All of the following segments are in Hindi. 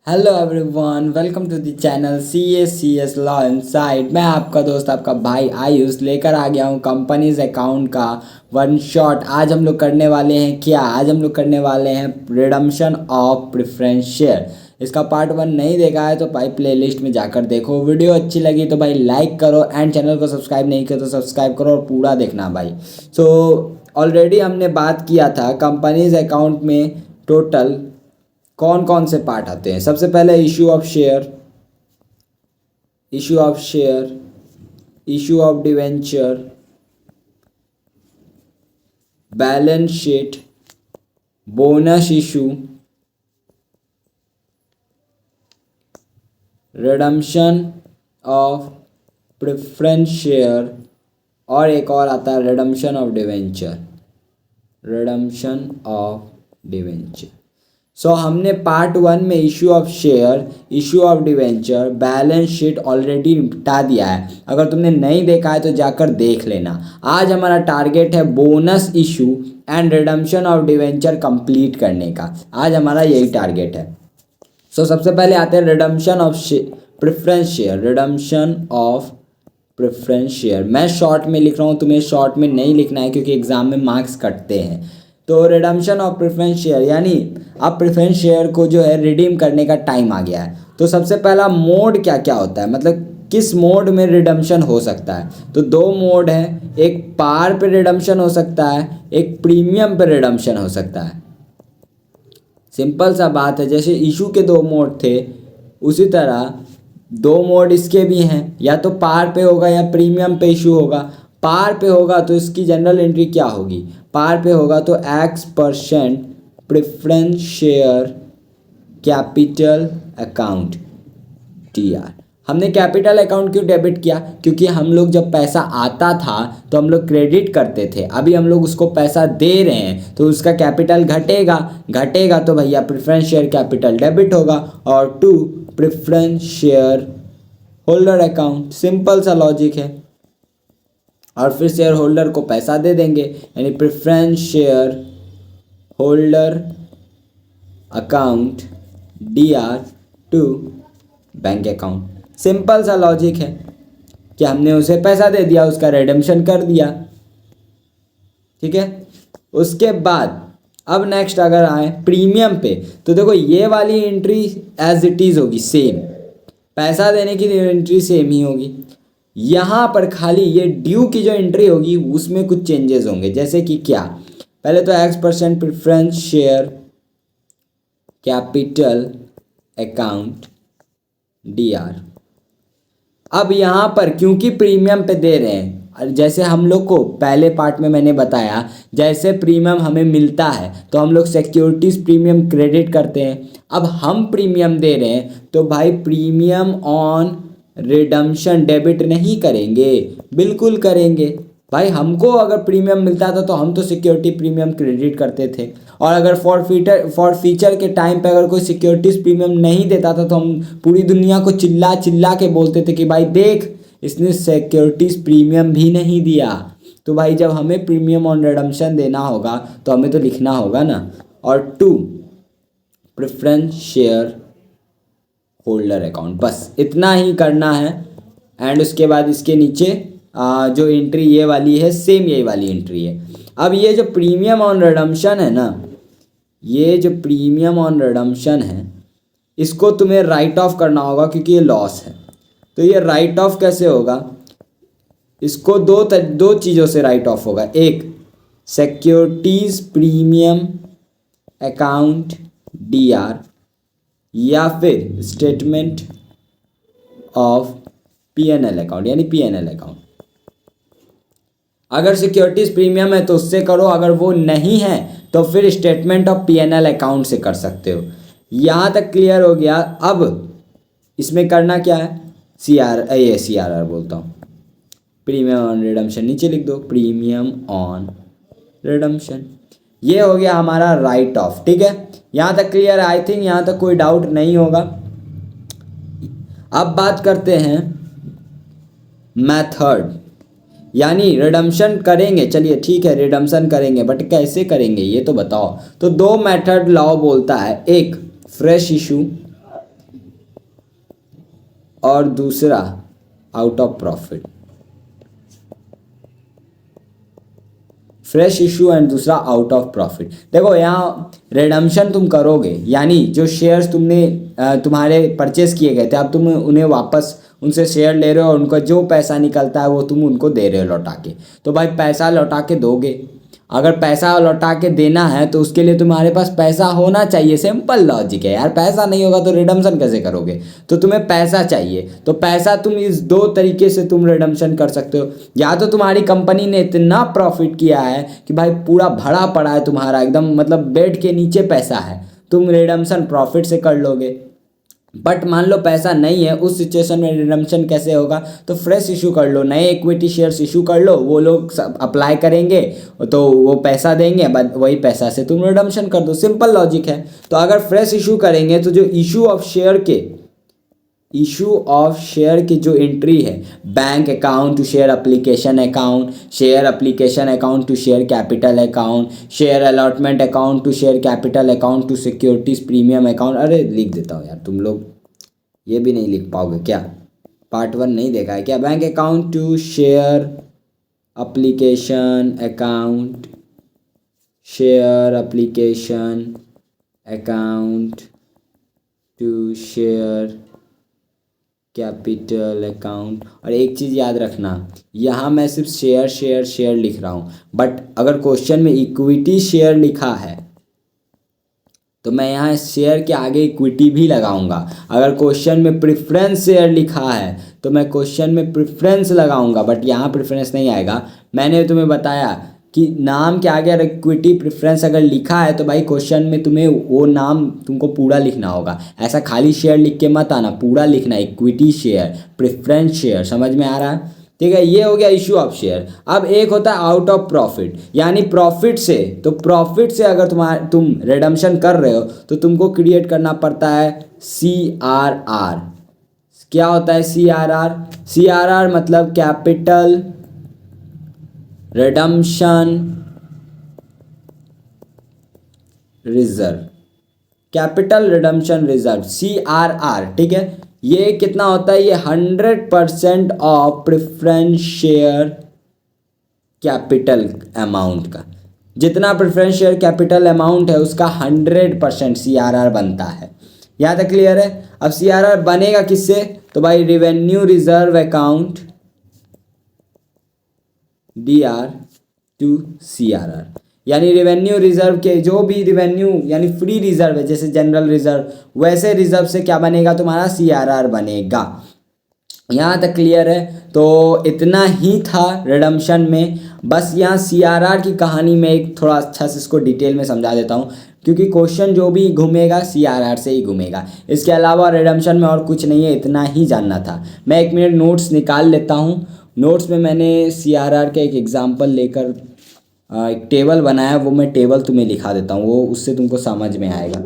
Hello everyone, welcome to the channel C S law inside. मैं आपका दोस्त आपका भाई आयुष लेकर आ गया हूँ कंपनीज अकाउंट का वन शॉट। आज हम लोग करने वाले हैं क्या? आज हम लोग करने वाले हैं रिडम्पशन ऑफ प्रेफरेंस शेयर। इसका पार्ट 1 नहीं देखा है तो भाई प्लेलिस्ट में जाकर देखो। वीडियो अच्छी लगी तो भाई लाइक करो एंड चैनल को सब्सक्राइब नहीं किया तो सब्सक्राइब करो और पूरा देखना भाई। सो ऑलरेडी हमने बात किया था कंपनीज अकाउंट में टोटल कौन कौन से पार्ट आते हैं। सबसे पहले issue of share, issue of debenture, balance sheet, bonus issue, redemption of preference share और एक और आता है रिडम्पशन ऑफ डिवेंचर। सो हमने पार्ट 1 में issue of share, issue of debenture, balance sheet already निपटा दिया है। अगर तुमने नहीं देखा है तो जाकर देख लेना। आज हमारा टारगेट है bonus issue and redemption of debenture complete करने का। आज हमारा यही टारगेट है। सो सबसे पहले आते हैं रिडम्पशन ऑफ प्रेफरेंस शेयर। मैं शॉर्ट में लिख रहा हूँ, तुम्हें शॉर्ट में नहीं लिखना है क्योंकि एग्जाम में मार्क्स कटते हैं। तो रिडम्पशन ऑफ प्रेफरेंस शेयर यानी अब प्रेफरेंस शेयर को जो है रिडीम करने का टाइम आ गया है। तो सबसे पहला मोड क्या क्या होता है, मतलब किस मोड में रिडम्पशन हो सकता है? तो दो मोड है, एक पार पे रिडम्पशन हो सकता है, एक प्रीमियम पे रिडम्पशन हो सकता है। सिंपल सा बात है, जैसे इशू के दो मोड थे उसी तरह दो मोड इसके भी हैं, या तो पार पे होगा या प्रीमियम पे इशू होगा। पार पे होगा तो इसकी जनरल एंट्री क्या होगी? पार पे होगा तो X% preference share capital account TR। हमने कैपिटल अकाउंट क्यों डेबिट किया? क्योंकि हम लोग जब पैसा आता था तो हम लोग क्रेडिट करते थे, अभी हम लोग उसको पैसा दे रहे हैं तो उसका कैपिटल घटेगा तो भैया प्रेफरेंस शेयर कैपिटल डेबिट होगा। और 2 preference share holder account, simple सा लॉजिक है। और फिर शेयर होल्डर को पैसा दे देंगे, यानी preference share holder account DR to bank account. Simple सा लॉजिक है कि हमने उसे पैसा दे दिया, उसका रिडेम्पशन कर दिया। ठीक है, उसके बाद अब नेक्स्ट अगर आए प्रीमियम पे तो देखो ये वाली एंट्री एज इट इज़ होगी, सेम पैसा देने की एंट्री सेम ही होगी। यहाँ पर खाली ये ड्यू की जो एंट्री होगी उसमें कुछ चेंजेस होंगे। जैसे कि क्या? पहले तो X% preference share capital account DR। अब यहाँ पर क्योंकि प्रीमियम पे दे रहे हैं, जैसे हम लोग को पहले पार्ट में मैंने बताया, जैसे प्रीमियम हमें मिलता है तो हम लोग सिक्योरिटीज प्रीमियम क्रेडिट करते हैं। अब हम प्रीमियम दे रहे हैं तो भाई प्रीमियम ऑन रिडम्पशन डेबिट नहीं करेंगे? बिल्कुल करेंगे भाई। हमको अगर प्रीमियम मिलता था तो हम तो सिक्योरिटी प्रीमियम क्रेडिट करते थे, और अगर फॉर फीचर के टाइम पे अगर कोई सिक्योरिटीज प्रीमियम नहीं देता था तो हम पूरी दुनिया को चिल्ला चिल्ला के बोलते थे कि भाई देख इसने सिक्योरिटीज प्रीमियम भी नहीं दिया। तो भाई जब हमें प्रीमियम ऑन रिडम्पशन देना होगा तो हमें तो लिखना होगा ना। और 2 प्रेफरेंस शेयर होल्डर अकाउंट, बस इतना ही करना है। एंड उसके बाद इसके नीचे जो एंट्री ये वाली है सेम यही वाली एंट्री है। अब ये जो प्रीमियम ऑन रिडम्पशन है ना, ये जो प्रीमियम ऑन रिडम्पशन है इसको तुम्हें राइट ऑफ करना होगा क्योंकि ये लॉस है। तो ये राइट ऑफ कैसे होगा? इसको दो चीज़ों से राइट ऑफ होगा। एक सिक्योरिटीज प्रीमियम अकाउंट DR, या फिर स्टेटमेंट ऑफ PNL अकाउंट यानी PNL अकाउंट। अगर सिक्योरिटीज प्रीमियम है तो उससे करो, अगर वो नहीं है तो फिर स्टेटमेंट ऑफ PNL अकाउंट से कर सकते हो। यहाँ तक क्लियर हो गया। अब इसमें करना क्या है? CRR बोलता हूँ, प्रीमियम ऑन रिडम्पशन, नीचे लिख दो प्रीमियम ऑन रिडम्पशन। ये हो गया हमारा राइट ऑफ। ठीक है, यहाँ तक क्लियर है? आई थिंक यहाँ तक कोई डाउट नहीं होगा। अब बात करते हैं मेथड, यानी रिडम्पशन करेंगे। चलिए ठीक है, रिडम्पशन करेंगे बट कैसे करेंगे ये तो बताओ। तो 2 मेथड लॉ बोलता है, एक फ्रेश इशू और दूसरा out of profit. Fresh issue and दूसरा आउट ऑफ प्रॉफिट। देखो यहाँ रिडम्पशन तुम करोगे, यानी जो शेयर्स तुमने तुम्हारे परचेस किए गए थे, अब तुम उन्हें वापस उनसे शेयर ले रहे हो और उनका जो पैसा निकलता है वो तुम उनको दे रहे हो लौटा के। तो भाई पैसा लौटा के दोगे, अगर पैसा लौटा के देना है तो उसके लिए तुम्हारे पास पैसा होना चाहिए। सिंपल लॉजिक है यार, पैसा नहीं होगा तो रिडम्पशन कैसे करोगे। तो तुम्हें पैसा चाहिए, तो पैसा तुम इस दो तरीके से तुम रिडम्पशन कर सकते हो। या तो तुम्हारी कंपनी ने इतना प्रॉफिट किया है कि भाई पूरा भरा पड़ा है तुम्हारा, एकदम मतलब बेड के नीचे पैसा है, तुम रिडम्पशन प्रॉफिट से कर लोगे। बट मान लो पैसा नहीं है, उस सिचुएशन में रिडम्पशन कैसे होगा, तो फ्रेश इशू कर लो, नए इक्विटी शेयर्स इशू कर लो, वो लोग सब अप्लाई करेंगे तो वो पैसा देंगे, बट वही पैसा से तुम रिडम्पशन कर दो। सिंपल लॉजिक है। तो अगर फ्रेश इशू करेंगे तो जो इशू ऑफ शेयर की जो एंट्री है, bank account to share application account, share application account to share capital account, share allotment account to share capital account to securities premium account. अरे लिख देता हूँ यार, तुम लोग ये भी नहीं लिख पाओगे क्या, पार्ट 1 नहीं देखा है क्या। Bank account to share application account, share application account to share capital account. और एक चीज़ याद रखना, यहाँ मैं सिर्फ शेयर शेयर शेयर लिख रहा हूँ, बट अगर क्वेश्चन में इक्विटी शेयर लिखा है तो मैं यहाँ शेयर के आगे इक्विटी भी लगाऊंगा। अगर क्वेश्चन में प्रेफरेंस शेयर लिखा है तो मैं क्वेश्चन में प्रेफरेंस लगाऊंगा, बट यहाँ प्रेफरेंस नहीं आएगा। मैंने तुम्हें बताया कि नाम के आगे अगर इक्विटी प्रेफरेंस अगर लिखा है तो भाई क्वेश्चन में तुम्हें वो नाम तुमको पूरा लिखना होगा। ऐसा खाली शेयर लिख के मत आना, पूरा लिखना, इक्विटी शेयर, प्रेफरेंस शेयर। समझ में आ रहा है? ठीक है, ये हो गया इशू ऑफ शेयर। अब एक होता है आउट ऑफ प्रॉफिट, यानी प्रॉफिट से। तो प्रॉफिट से अगर तुम रिडम्पशन कर रहे हो तो तुमको क्रिएट करना पड़ता है CRR। क्या होता है CRR? CRR मतलब capital redemption reserve, capital redemption reserve, CRR। ठीक है, ये कितना होता है? ये 100% of preference share capital amount का, जितना प्रेफरेंस शेयर कैपिटल अमाउंट है उसका 100% CRR बनता है। यहाँ तक क्लियर है? अब CRR बनेगा किससे? तो भाई revenue reserve account DR to CRR, यानी रेवेन्यू रिजर्व के जो भी रेवेन्यू यानी फ्री रिजर्व है, जैसे जनरल रिजर्व, वैसे रिजर्व से क्या बनेगा तुम्हारा? CRR बनेगा। यहाँ तक क्लियर है? तो इतना ही था रिडम्पशन में। बस यहाँ CRR की कहानी में एक थोड़ा अच्छा से इसको डिटेल में समझा देता हूँ, क्योंकि क्वेश्चन जो भी घूमेगा CRR से ही घूमेगा। इसके अलावा रिडम्पशन में और कुछ नहीं है, इतना ही जानना था। मैं 1 मिनट नोट्स निकाल लेता हूँ। नोट्स में मैंने CRR का एक एग्जाम्पल लेकर एक टेबल बनाया, वो मैं टेबल तुम्हें लिखा देता हूँ, वो उससे तुमको समझ में आएगा।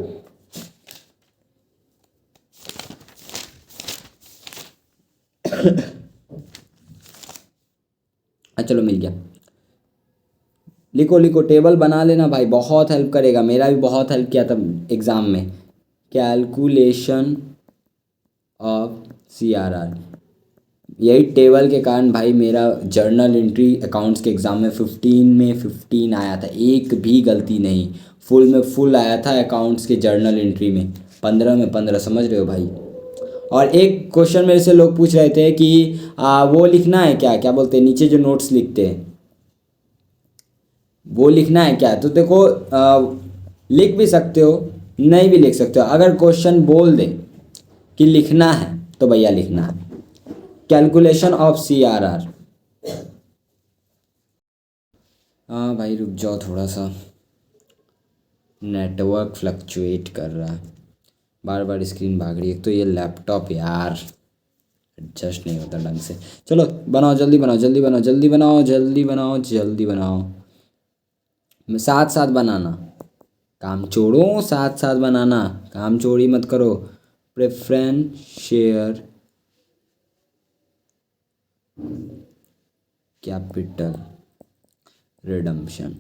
चलो मिल गया, लिखो लिखो, टेबल बना लेना भाई, बहुत हेल्प करेगा। मेरा भी बहुत हेल्प किया था एग्ज़ाम में। कैलकुलेशन ऑफ CRR, यही टेबल के कारण भाई मेरा जर्नल एंट्री अकाउंट्स के एग्ज़ाम में 15 आया था, एक भी गलती नहीं, फुल में फुल आया था अकाउंट्स के जर्नल एंट्री में, 15 में 15। समझ रहे हो भाई? और एक क्वेश्चन मेरे से लोग पूछ रहे थे कि वो लिखना है क्या, क्या बोलते हैं, नीचे जो नोट्स लिखते हैं वो लिखना है क्या? तो देखो लिख भी सकते हो, नहीं भी लिख सकते हो। अगर क्वेश्चन बोल दे कि लिखना है तो भैया लिखना है, कैलकुलेशन ऑफ CRR। हाँ भाई रुक जाओ, थोड़ा सा नेटवर्क फ्लक्चुएट कर रहा है, बार बार स्क्रीन भाग रही है। एक तो ये लैपटॉप यार एडजस्ट नहीं होता ढंग से। चलो बनाओ, जल्दी बनाओ, जल्दी बनाओ, जल्दी बनाओ, जल्दी बनाओ, जल्दी बनाओ, साथ साथ बनाना, काम छोड़ो, साथ साथ बनाना, काम चोरी मत करो। प्रेफरेंस शेयर कैपिटल रिडम्पशन,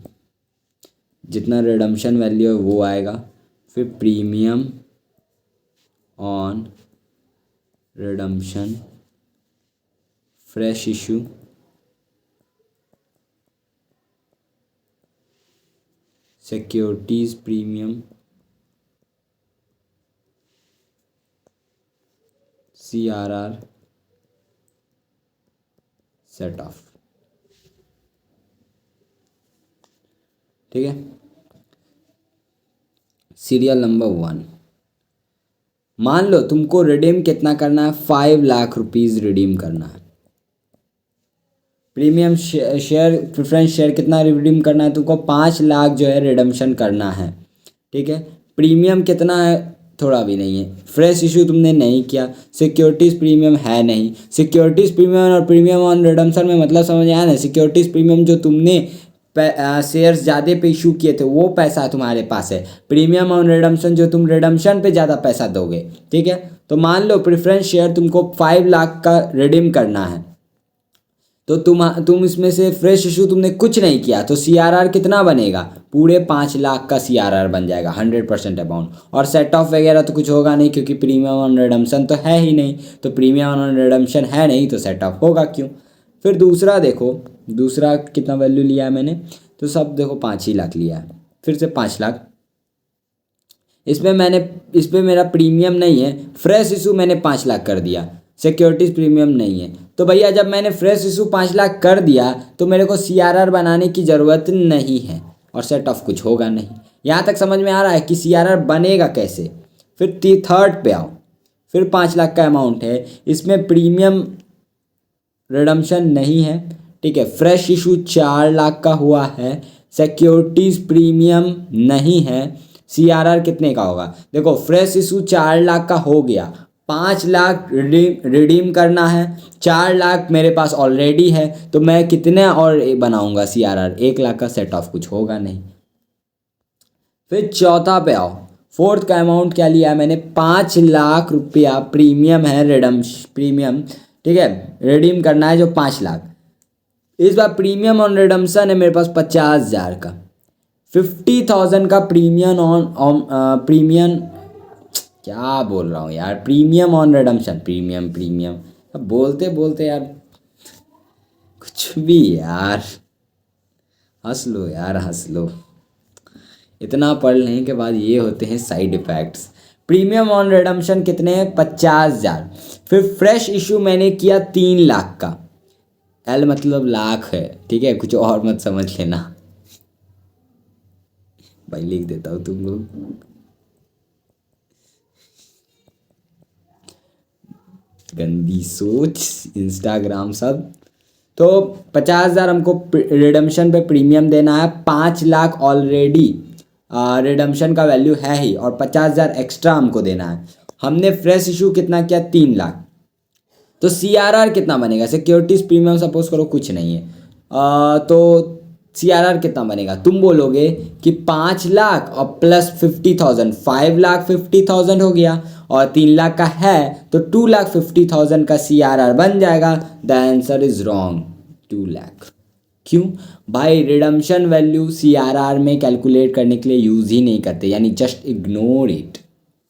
जितना रिडम्पशन वैल्यू है वो आएगा, फिर premium on redemption, fresh issue, securities premium, CRR, set of. ठीक है, सीरियल नंबर 1, मान लो तुमको रिडीम कितना करना है, 5 लाख रुपीज़ रिडीम करना है। प्रीमियम शेयर प्रेफरेंस शेयर कितना रिडीम करना है तुमको, 5 लाख जो है रिडम्पशन करना है। ठीक है, प्रीमियम कितना है, थोड़ा भी नहीं है। फ्रेश इशू तुमने नहीं किया, सिक्योरिटीज़ प्रीमियम है नहीं। सिक्योरिटीज़ प्रीमियम और प्रीमियम ऑन रिडम्पशन में मतलब समझ आया ना। सिक्योरिटीज़ प्रीमियम जो तुमने शेयर्स ज़्यादा पे इशू किए थे वो पैसा तुम्हारे पास है। प्रीमियम ऑन रिडम्पशन जो तुम रिडम्पशन पे ज़्यादा पैसा दोगे। ठीक है, तो मान लो प्रेफरेंस शेयर तुमको 5 लाख का रिडीम करना है, तो तुम इसमें से फ्रेश इशू तुमने कुछ नहीं किया, तो CRR कितना बनेगा, पूरे 5 लाख का CRR बन जाएगा 100% अमाउंट। और सेट ऑफ वगैरह तो कुछ होगा नहीं, क्योंकि प्रीमियम ऑन रिडम्पशन तो है ही नहीं। तो प्रीमियम ऑन रिडम्पशन है नहीं तो सेट ऑफ होगा क्यों। फिर दूसरा देखो, दूसरा कितना वैल्यू लिया है मैंने, तो सब देखो 5 ही लाख लिया है। फिर से 5 लाख, इस पर मेरा प्रीमियम नहीं है, फ्रेश इशू मैंने 5 लाख कर दिया, सिक्योरिटीज़ प्रीमियम नहीं है। तो भैया जब मैंने फ्रेश इशू 5 लाख कर दिया तो मेरे को CRR बनाने की ज़रूरत नहीं है और सेट ऑफ कुछ होगा नहीं। यहाँ तक समझ में आ रहा है कि CRR बनेगा कैसे। फिर थर्ड पे आओ, फिर 5 लाख का अमाउंट है, इसमें प्रीमियम रिडम्पशन नहीं है। ठीक है, फ्रेश इशू 4 लाख का हुआ है, सिक्योरिटीज़ प्रीमियम नहीं है। CRR कितने का होगा, देखो फ्रेश इशू 4 लाख का हो गया, 5 लाख रिडीम करना है, 4 लाख मेरे पास ऑलरेडी है, तो मैं कितने और बनाऊंगा CRR, 1 लाख का सेट ऑफ कुछ होगा नहीं। फिर चौथा पे आओ, फोर्थ का अमाउंट क्या लिया है मैंने, 5 लाख रुपया प्रीमियम है, प्रीमियम। ठीक है, रिडीम करना है जो 5 लाख। इस बार प्रीमियम ऑन रिडम्पशन है मेरे पास 50,000 का, 50,000 का प्रीमियम ऑन प्रीमियम, क्या बोल रहा हूँ यार, प्रीमियम ऑन रिडम्पशन, प्रीमियम अब बोलते बोलते यार कुछ भी यार, हंस लो यार हंस लो। इतना पढ़ने के बाद ये होते हैं side effects. Premium on redemption कितने हैं, 50,000। फिर फ्रेश इशू मैंने किया 3 लाख का, L मतलब लाख है। ठीक है, कुछ और मत समझ लेना भाई, लिख देता हूँ तुम लोग, गंदी सोच, इंस्टाग्राम सब। तो 50,000 हमको रिडम्पशन पे प्रीमियम देना है, 5 लाख ऑलरेडी रिडम्पशन का वैल्यू है ही, और 50,000 एक्स्ट्रा हमको देना है। हमने फ्रेश इशू कितना किया, 3 लाख। तो CRR कितना बनेगा, सिक्योरिटीज़ प्रीमियम सपोज करो कुछ नहीं है, तो CRR कितना बनेगा, तुम बोलोगे कि 5 लाख और प्लस 50,000, 5 लाख 50,000 हो गया, और 3 लाख का है तो 2 लाख 50,000 का CRR बन जाएगा। The answer is wrong, 2 lakh. क्यों भाई, रिडम्पशन वैल्यू CRR में कैलकुलेट करने के लिए यूज़ ही नहीं करते, यानी जस्ट इग्नोर इट।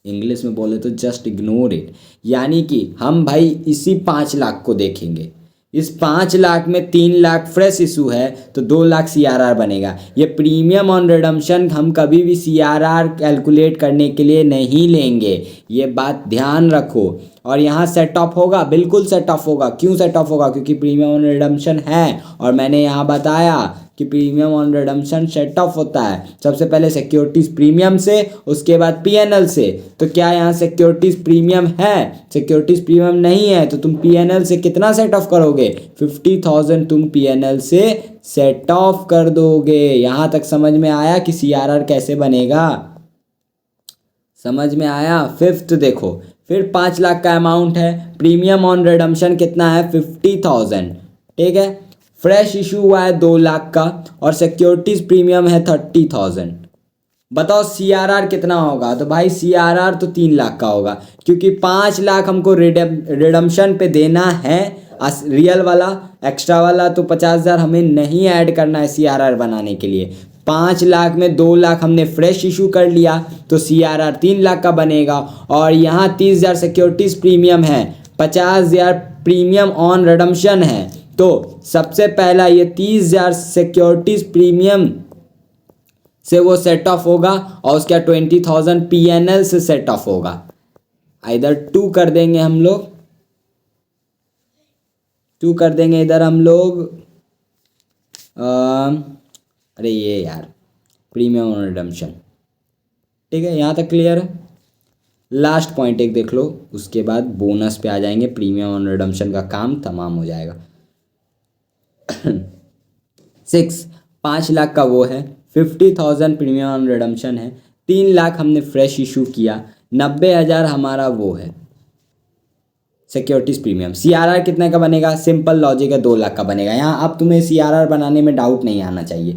इंग्लिश में बोले तो जस्ट इग्नोर इट, यानी कि हम भाई इसी 5 लाख को देखेंगे। इस 5 लाख में 3 लाख फ्रेश इशू है तो 2 लाख CRR बनेगा। ये प्रीमियम ऑन रिडम्पशन हम कभी भी CRR कैलकुलेट करने के लिए नहीं लेंगे, ये बात ध्यान रखो। और यहाँ सेट ऑफ होगा, बिल्कुल सेट ऑफ होगा। क्यों सेट ऑफ होगा, क्योंकि प्रीमियम ऑन रिडम्पशन है, और मैंने यहाँ बताया कि premium on redemption set of होता है सबसे पहले सिक्योरिटीज़ प्रीमियम से, उसके बाद PNL से। तो क्या यहाँ सिक्योरिटीज़ प्रीमियम है, सिक्योरिटीज़ प्रीमियम नहीं है, तो तुम PNL से कितना सेट ऑफ करोगे, 50,000 तुम PNL से सेट ऑफ कर दोगे। यहाँ तक समझ में आया कि CRR कैसे बनेगा, समझ में आया। फिफ्थ देखो, फिर 5 लाख का अमाउंट है, प्रीमियम ऑन रिडम्पशन कितना है, 50,000। ठीक है, फ्रेश इशू हुआ है 2 लाख का, और सिक्योरिटीज़ प्रीमियम है 30,000। बताओ CRR कितना होगा, तो भाई CRR तो 3 लाख का होगा, क्योंकि 5 लाख हमको रिडम्पशन पे देना है रियल वाला, एक्स्ट्रा वाला तो 50,000 हमें नहीं ऐड करना है CRR बनाने के लिए। 5 लाख में 2 लाख हमने फ्रेश इशू कर लिया तो CRR 3 लाख का बनेगा, और यहाँ 30,000 सिक्योरिटीज़ प्रीमियम है, 50,000 प्रीमियम ऑन रिडम्पशन है, तो सबसे पहला ये 30,000 सिक्योरिटीज प्रीमियम से वो सेट ऑफ होगा और उसका 20,000 PNL से सेट ऑफ होगा। इधर 2 कर देंगे हम लोग, 2 कर देंगे इधर हम लोग। अरे ये यार प्रीमियम ऑन रिडम्पशन, ठीक है, यहाँ तक क्लियर है। लास्ट पॉइंट एक देख लो, उसके बाद बोनस पे आ जाएंगे, प्रीमियम ऑन रिडम्पशन का काम तमाम हो जाएगा। 6 5 लाख का वो है, 50,000 प्रीमियम ऑन रिडम्पशन है, 3 लाख हमने फ्रेश इशू किया, 90,000 हमारा वो है सिक्योरिटीज प्रीमियम। CRR कितने का बनेगा? सिंपल लॉजिक है, 2 लाख का बनेगा। यहाँ अब तुम्हें CRR बनाने में डाउट नहीं आना चाहिए।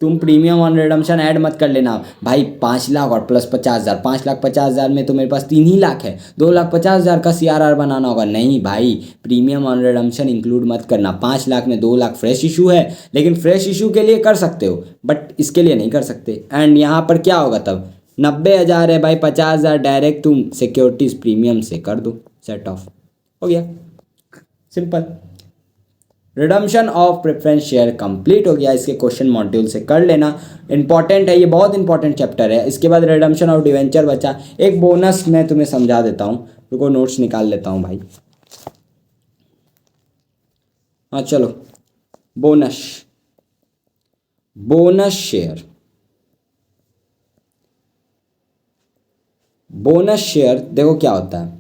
तुम प्रीमियम ऑन रिडम्पशन ऐड मत कर लेना भाई, 5 लाख और प्लस 50,000, 5,50,000 में तो मेरे पास 3 ही लाख है, 2,50,000 का CRR बनाना होगा। नहीं भाई, प्रीमियम ऑन रिडम्पशन इंक्लूड मत करना। 5 लाख में 2 लाख फ्रेश इशू है, लेकिन फ्रेश इशू के लिए कर सकते हो बट इसके लिए नहीं कर सकते। एंड यहाँ पर क्या होगा तब? 90,000 है भाई, 50,000 डायरेक्ट तुम सिक्योरिटीज प्रीमियम से कर दो, सेट ऑफ हो गया, simple. Redemption of preference share complete हो गया। इसके क्वेश्चन मॉड्यूल से कर लेना, इंपॉर्टेंट है ये, बहुत इंपॉर्टेंट चैप्टर है। इसके बाद रिडम्पशन ऑफ डिवेंचर बचा। एक बोनस मैं तुम्हें समझा देता हूँ, रुको नोट्स निकाल लेता हूँ भाई। हाँ चलो, बोनस शेयर, बोनस शेयर देखो क्या होता है।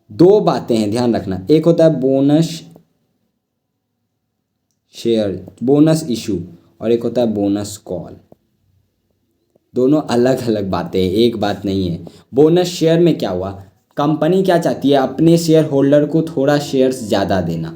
2 बातें हैं, ध्यान रखना। एक होता है बोनस शेयर, बोनस इशू, और एक होता है बोनस कॉल। दोनों अलग अलग बातें हैं, एक बात नहीं है। बोनस शेयर में क्या हुआ, कंपनी क्या चाहती है, अपने शेयर होल्डर को थोड़ा शेयर्स ज़्यादा देना,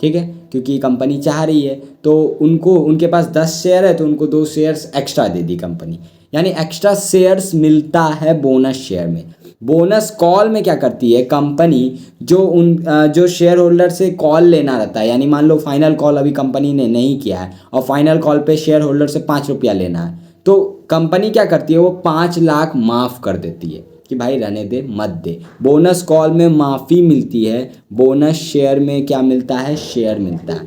ठीक है, क्योंकि कंपनी चाह रही है, तो उनको, उनके पास 10 शेयर है तो उनको 2 शेयर्स एक्स्ट्रा दे दी कंपनी, यानी एक्स्ट्रा शेयर्स मिलता है बोनस शेयर में। बोनस कॉल में क्या करती है कंपनी, जो शेयर होल्डर से कॉल लेना रहता है, यानी मान लो फाइनल कॉल अभी कंपनी ने नहीं किया है और फाइनल कॉल पे शेयर होल्डर से 5 रुपया लेना है, तो कंपनी क्या करती है, वो 5 लाख माफ़ कर देती है कि भाई रहने दे, मत दे। बोनस कॉल में माफ़ी मिलती है, बोनस शेयर में क्या मिलता है, शेयर मिलता है।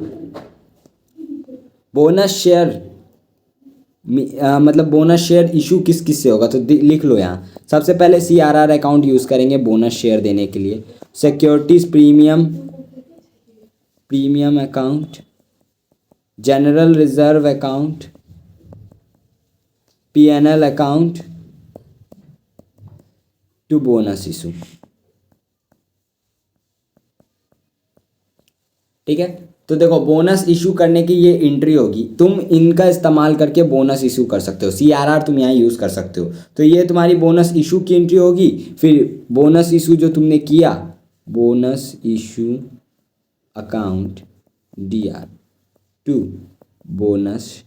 बोनस शेयर मतलब बोनस शेयर इशू किस किस से होगा, तो लिख लो यहाँ। सबसे पहले CRR अकाउंट यूज़ करेंगे बोनस शेयर देने के लिए, securities premium account, general reserve account, PNL account to bonus issue, ठीक है। तो देखो बोनस इशू करने की ये एंट्री होगी, तुम इनका इस्तेमाल करके बोनस इशू कर सकते हो। CRR तुम यहाँ यूज़ कर सकते हो, तो ये तुम्हारी बोनस इशू की एंट्री होगी। फिर बोनस इशू जो तुमने किया, bonus issue account DR to bonus,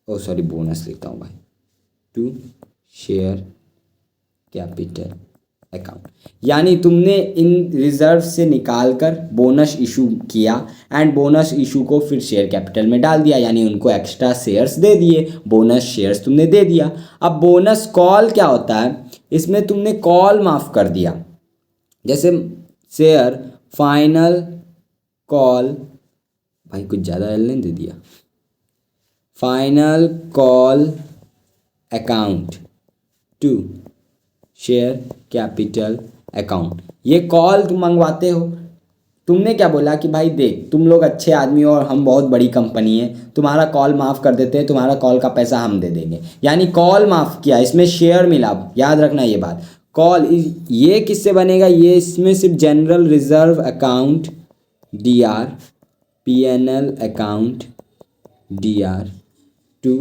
bonus लिखता हूँ भाई, टू शेयर कैपिटल अकाउंट, यानी तुमने इन रिजर्व से निकाल कर बोनस इशू किया एंड बोनस इशू को फिर शेयर कैपिटल में डाल दिया, यानी उनको एक्स्ट्रा शेयर्स दे दिए, बोनस शेयर्स तुमने दे दिया। अब बोनस कॉल क्या होता है, इसमें तुमने कॉल माफ़ कर दिया, जैसे शेयर फाइनल कॉल, भाई कुछ ज़्यादा एल नहीं दे दिया, final call account to share capital account. ये कॉल तुम मंगवाते हो, तुमने क्या बोला कि भाई देख तुम लोग अच्छे आदमी हो और हम बहुत बड़ी कंपनी है, तुम्हारा कॉल माफ़ कर देते हैं, तुम्हारा कॉल का पैसा हम दे देंगे, यानी कॉल माफ़ किया, इसमें शेयर मिला। याद रखना ये बात, कॉल ये किससे बनेगा, ये इसमें सिर्फ general reserve account DR, PNL account DR to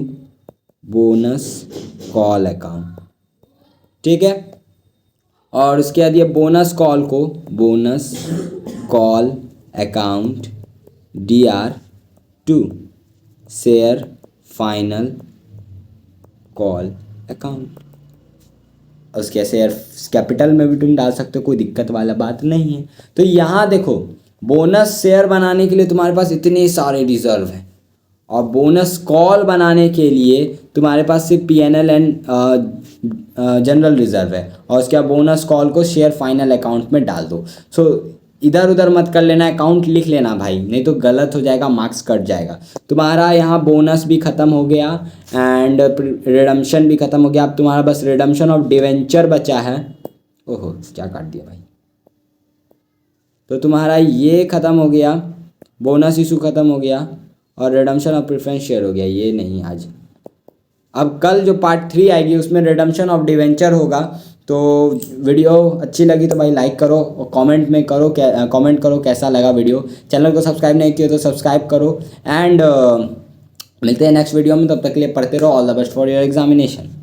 bonus call account, ठीक है। और उसके बाद ये बोनस कॉल को bonus call account DR to share final call account, उसके शेयर कैपिटल में भी तुम डाल सकते हो, कोई दिक्कत वाला बात नहीं है। तो यहाँ देखो बोनस शेयर बनाने के लिए तुम्हारे पास इतने सारे रिजर्व हैं और बोनस कॉल बनाने के लिए तुम्हारे पास सिर्फ PNL एंड जनरल रिजर्व है, और उसके बाद बोनस कॉल को शेयर फाइनल अकाउंट में डाल दो। सो इधर उधर मत कर लेना, अकाउंट लिख लेना भाई, नहीं तो गलत हो जाएगा, मार्क्स कट जाएगा। तुम्हारा यहाँ बोनस भी ख़त्म हो गया एंड रिडम्पशन भी ख़त्म हो गया। अब तुम्हारा बस रिडम्पशन ऑफ डिवेंचर बचा है। ओहो क्या काट दिया भाई। तो तुम्हारा ये ख़त्म हो गया, बोनस इशू ख़त्म हो गया और रिडम्पशन ऑफ प्रेफरेंस शेयर हो गया। ये नहीं आज, अब कल जो पार्ट 3 आएगी उसमें रिडम्पशन ऑफ डिवेंचर होगा। तो वीडियो अच्छी लगी तो भाई लाइक करो और कमेंट में करो, कमेंट करो कैसा लगा वीडियो। चैनल को सब्सक्राइब नहीं किया तो सब्सक्राइब करो एंड मिलते हैं नेक्स्ट वीडियो में। तब तक के लिए पढ़ते रहो। All the best for your examination.